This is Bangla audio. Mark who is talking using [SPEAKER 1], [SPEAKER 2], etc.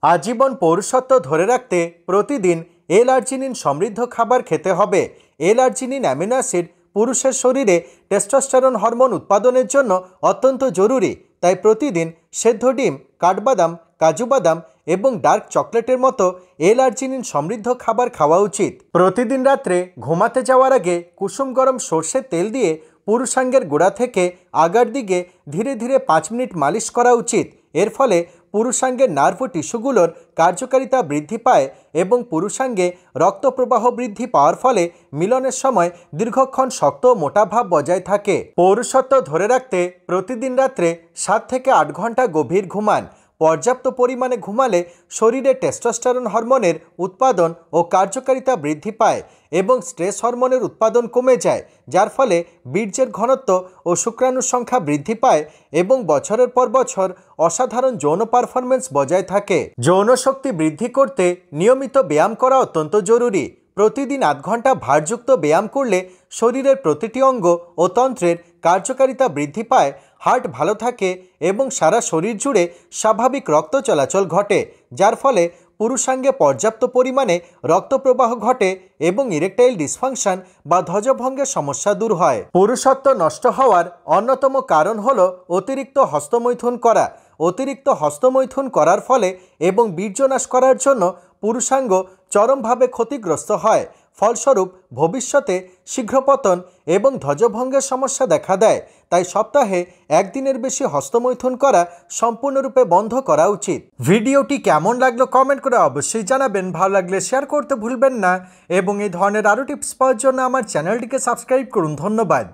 [SPEAKER 1] আজীবন পৌরুষত্ব ধরে রাখতে প্রতিদিন এল-আর্জিনিন সমৃদ্ধ খাবার খেতে হবে। এল-আর্জিনিন অ্যামিনো অ্যাসিড পুরুষের শরীরে টেস্টোস্টেরন হরমোন উৎপাদনের জন্য অত্যন্ত জরুরি। তাই প্রতিদিন সেদ্ধ ডিম, কাঠবাদাম, কাজু বাদাম এবং ডার্ক চকলেটের মতো এল-আর্জিনিন সমৃদ্ধ খাবার খাওয়া উচিত। প্রতিদিন রাত্রে ঘুমাতে যাওয়ার আগে কুসুম গরম সর্ষের তেল দিয়ে পুরুষাঙ্গের গোড়া থেকে আগার দিকে ধীরে ধীরে 5 মিনিট মালিশ করা উচিত। এর ফলে পুরুষাঙ্গের নার্ভ ও টিস্যুগুলোর কার্যকারিতা বৃদ্ধি পায় এবং পুরুষাঙ্গে রক্ত প্রবাহ বৃদ্ধি পাওয়ার ফলে মিলনের সময় দীর্ঘক্ষণ শক্ত ও মোটা ভাব বজায় থাকে। পৌরুষত্ব ধরে রাখতে প্রতিদিন রাত্রে 7 থেকে 8 ঘন্টা গভীর ঘুমান। পর্যাপ্ত পরিমাণে ঘুমালে শরীরে টেস্টোস্টেরন হরমোনের উৎপাদন ও কার্যকারিতা বৃদ্ধি পায় এবং স্ট্রেস হরমোনের উৎপাদন কমে যায়, যার ফলে বীর্যের ঘনত্ব ও শুক্রাণুর সংখ্যা বৃদ্ধি পায় এবং বছরের পর বছর অসাধারণ যৌন পারফরমেন্স বজায় থাকে। যৌন শক্তি বৃদ্ধি করতে নিয়মিত ব্যায়াম করা অত্যন্ত জরুরি। প্রতিদিন 8 ঘন্টা ভারযুক্ত ব্যায়াম করলে শরীরের প্রতিটি অঙ্গ ও তন্ত্রের কার্যকারিতা বৃদ্ধি পায়, হার্ট ভালো থাকে এবং সারা শরীর জুড়ে স্বাভাবিক রক্ত চলাচল ঘটে, যার ফলে পুরুষাঙ্গে পর্যাপ্ত পরিমাণে রক্ত প্রবাহ ঘটে এবং ইরেকটাইল ডিসফাংশন বা ধ্বজভঙ্গের সমস্যা দূর হয়। পুরুষত্ব নষ্ট হওয়ার অন্যতম কারণ হলো অতিরিক্ত হস্তমৈথুন করা। অতিরিক্ত হস্তমৈথুন করার ফলে এবং বীর্যনাশ করার জন্য পুরুষাঙ্গ চরমভাবে ক্ষতিগ্রস্ত হয়। ফলস্বরূপ ভবিষ্যতে শীঘ্রপতন এবং ধ্বজভঙ্গের সমস্যা দেখা দেয়। তাই সপ্তাহে 1 দিনের বেশি হস্তমৈথুন করা সম্পূর্ণরূপে বন্ধ করা উচিত। ভিডিওটি কেমন লাগলো কমেন্ট করে অবশ্যই জানাবেন। ভালো লাগলে শেয়ার করতে ভুলবেন না এবং এই ধরনের আরও টিপস পাওয়ার জন্য আমার চ্যানেলটিকে সাবস্ক্রাইব করুন। ধন্যবাদ।